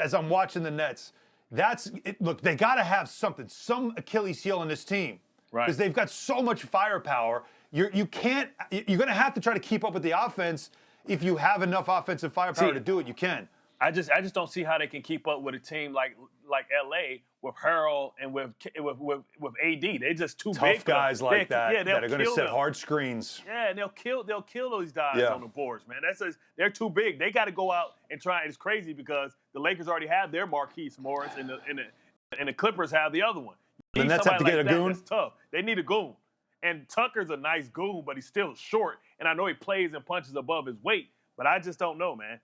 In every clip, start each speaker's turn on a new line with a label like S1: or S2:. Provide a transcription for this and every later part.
S1: as I'm watching the Nets, look, they got to have something, some Achilles heel in this team.
S2: Right.
S1: Because they've got so much firepower. You're going to have to try to keep up with the offense. If you have enough offensive firepower to do it, you can.
S2: I just don't see how they can keep up with a team like LA with Harold and with AD. They're just too big.
S1: Tough guys like that that are going to set
S2: them.
S1: hard screens.
S2: Yeah, and they'll kill those guys on the boards, man. They're too big. They got to go out and try. It's crazy because the Lakers already have their Marquise Morris and the Clippers have the other one.
S1: The Nets have to get a goon.
S2: That's tough. They need a goon. And Tucker's a nice goon, but he's still short. And I know he plays and punches above his weight, but I just don't know, man.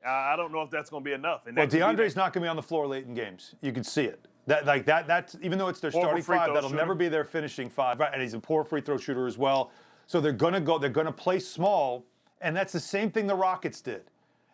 S2: I don't know if that's going to be enough. And
S1: well, DeAndre's not going to be on the floor late in games. You can see it. That's even though it's their starting five, that'll never be their finishing five. Right? And he's a poor free throw shooter as well. So they're going to play small, and that's the same thing the Rockets did.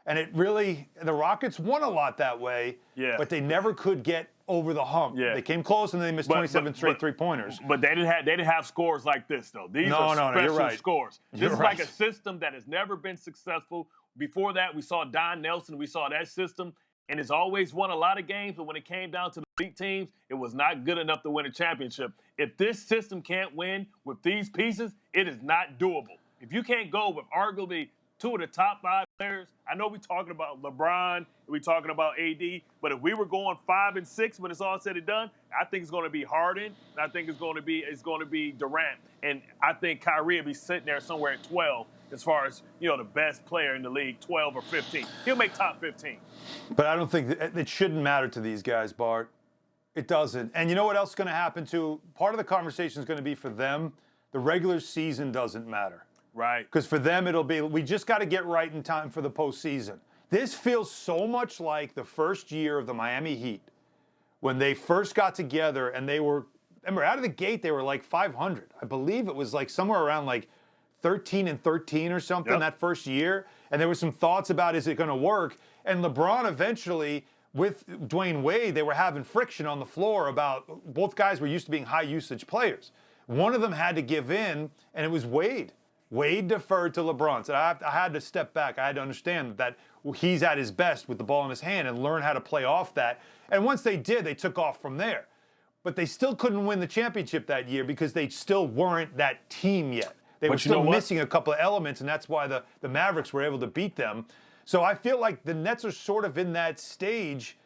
S1: And the Rockets won a lot that way, but they never could get over the hump. Yeah. They came close and they missed 27 straight three-pointers.
S2: But they didn't have scores like this, though. These are special scores. This is like a system that has never been successful. Before that, we saw Don Nelson. We saw that system, and it's always won a lot of games. But when it came down to the elite teams, it was not good enough to win a championship. If this system can't win with these pieces, it is not doable. If you can't go with arguably two of the top 5 players, I know we're talking about LeBron, we're talking about AD, but if we were going 5 and 6 when it's all said and done, I think it's going to be Harden, and I think it's going to be Durant, and I think Kyrie will be sitting there somewhere at 12 as far as the best player in the league, 12 or 15. He'll make top 15.
S1: But I don't think it shouldn't matter to these guys, Bart. It doesn't. And you know what else is going to happen too? Part of the conversation is going to be for them, the regular season doesn't matter.
S2: Right.
S1: Because for them, it'll be, we just got to get right in time for the postseason. This feels so much like the first year of the Miami Heat when they first got together and remember, out of the gate, they were like 500. I believe it was like somewhere around like 13-13 or something that first year. And there was some thoughts about, is it going to work? And LeBron eventually, with Dwayne Wade, they were having friction on the floor about both guys were used to being high usage players. One of them had to give in, and it was Wade. Wade deferred to LeBron. Said, I had to step back. I had to understand that he's at his best with the ball in his hand and learn how to play off that. And once they did, they took off from there. But they still couldn't win the championship that year because they still weren't that team yet. They were still missing a couple of elements, and that's why the Mavericks were able to beat them. So I feel like the Nets are sort of in that stage,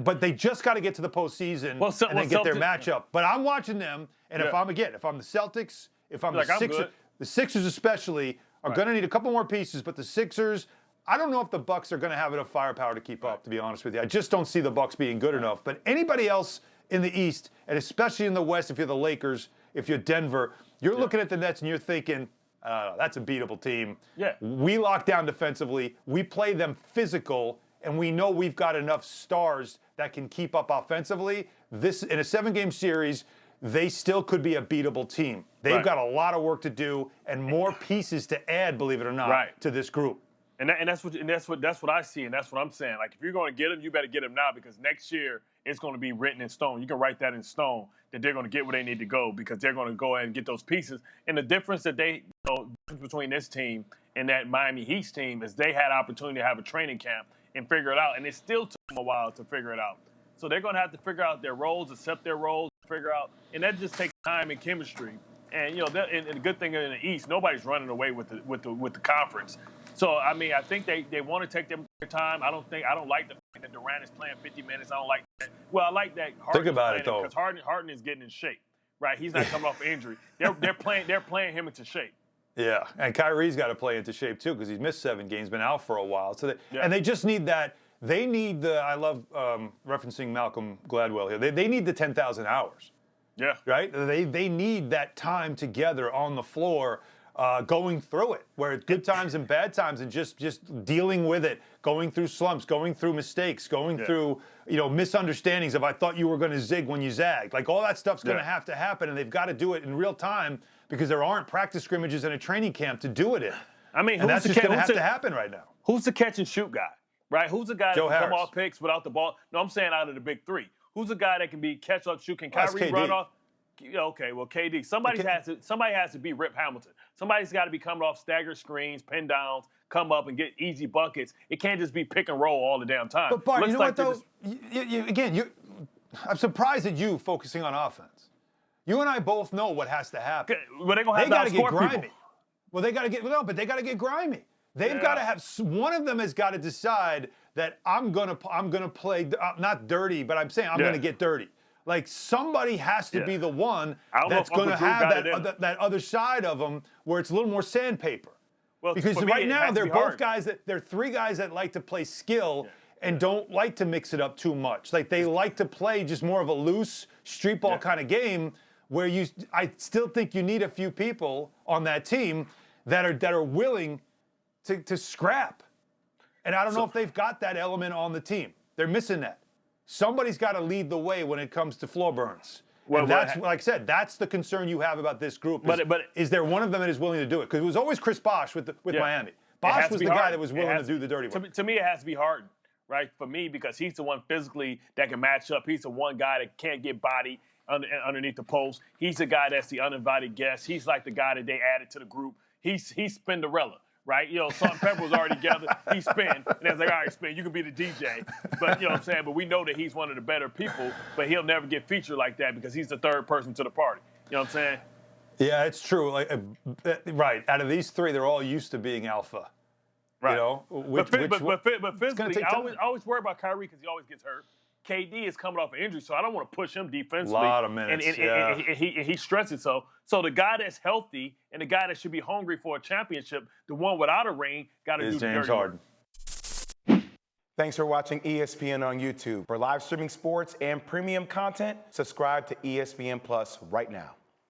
S1: but they just got to get to the postseason and then get their matchup. But I'm watching them, and if I'm the Celtics, if I'm the Sixers, the Sixers especially are going to need a couple more pieces, but the Sixers, I don't know if the Bucks are going to have enough firepower to keep up, to be honest with you. I just don't see the Bucks being good enough. But anybody else in the East, and especially in the West, if you're the Lakers, if you're Denver, you're looking at the Nets and you're thinking, that's a beatable team.
S2: Yeah.
S1: We lock down defensively. We play them physical, and we know we've got enough stars that can keep up offensively. This, in a 7-game series, they still could be a beatable team. They've got a lot of work to do and more pieces to add, believe it or not, to this group.
S2: And that's what I see, and that's what I'm saying. Like, if you're going to get them, you better get them now, because next year it's going to be written in stone. You can write that in stone that they're going to get where they need to go, because they're going to go ahead and get those pieces. And the difference between this team and that Miami Heat team is they had opportunity to have a training camp and figure it out, and it still took them a while to figure it out. So they're going to have to figure out their roles, accept their roles, figure out, and that just takes time and chemistry. And and the good thing in the East, nobody's running away with the conference. So I mean, I think they want to take their time. I don't like the fact that Durant is playing 50 minutes. I don't like that. Well, I like that Harden.
S1: Think about it though,
S2: because Harden is getting in shape, right? He's not coming off injury. They're playing him into shape.
S1: Yeah, and Kyrie's got to play into shape too, because he's missed 7 games, been out for a while. So and they just need that. They need I love referencing Malcolm Gladwell here. They need the 10,000 hours.
S2: Yeah.
S1: Right? They need that time together on the floor, going through it, where it's good times and bad times, and just dealing with it, going through slumps, going through mistakes, going through misunderstandings of, I thought you were going to zig when you zagged. Like, all that stuff's going to have to happen, and they've got to do it in real time, because there aren't practice scrimmages and a training camp to do it in.
S2: I mean,
S1: and that's just going to have to happen right now.
S2: Who's the catch and shoot guy? Right? Who's the guy that can come off picks without the ball? No, I'm saying out of the big 3. Who's the guy that can be catch up, shoot? Can Kyrie run off? okay, well, KD, somebody has to be Rip Hamilton. Somebody's got to be coming off staggered screens, pin downs, come up and get easy buckets. It can't just be pick and roll all the damn time.
S1: But Bart, you know what though? I'm surprised at you focusing on offense. You and I both know what has to happen.
S2: Well, they're gonna have to
S1: get grimy.
S2: People.
S1: Well, they got to get grimy. They've got to have one of them has got to decide that I'm gonna play not dirty, but I'm saying I'm gonna get dirty. Like somebody has to be the one that's going to have that other side of them where it's a little more sandpaper. Well, because right now they're both guys they're three guys that like to play skill and don't like to mix it up too much. Like they like to play just more of a loose street ball kind of game where I still think you need a few people on that team that are willing to scrap. And I don't know if they've got that element on the team. They're missing that. Somebody's got to lead the way when it comes to floor burns. Well, and that's, like I said, that's the concern you have about this group. Is there one of them that is willing to do it? Because it was always Chris Bosh with Miami. Bosh was the guy that was willing to do the dirty work.
S2: To me, it has to be Harden, right? For me, because he's the one physically that can match up. He's the one guy that can't get bodied underneath the post. He's the guy that's the uninvited guest. He's like the guy that they added to the group. He's Spinderella. Right? Salt and Pepper was already together. He spin. And they was like, all right, spin, you can be the DJ. But, you know what I'm saying? But we know that he's one of the better people, but he'll never get featured like that because he's the third person to the party. You know what I'm saying?
S1: Yeah, it's true. Right. Out of these three, they're all used to being alpha.
S2: Right.
S1: You know?
S2: But physically, I always worry about Kyrie because he always gets hurt. KD is coming off an injury, so I don't want to push him defensively.
S1: A lot of minutes,
S2: and he stresses so. So the guy that's healthy and the guy that should be hungry for a championship, the one without a ring, got to do the
S1: James
S2: dirty
S1: Harden.
S2: work.
S3: Thanks for watching ESPN on YouTube. For live streaming sports and premium content, subscribe to ESPN Plus right now.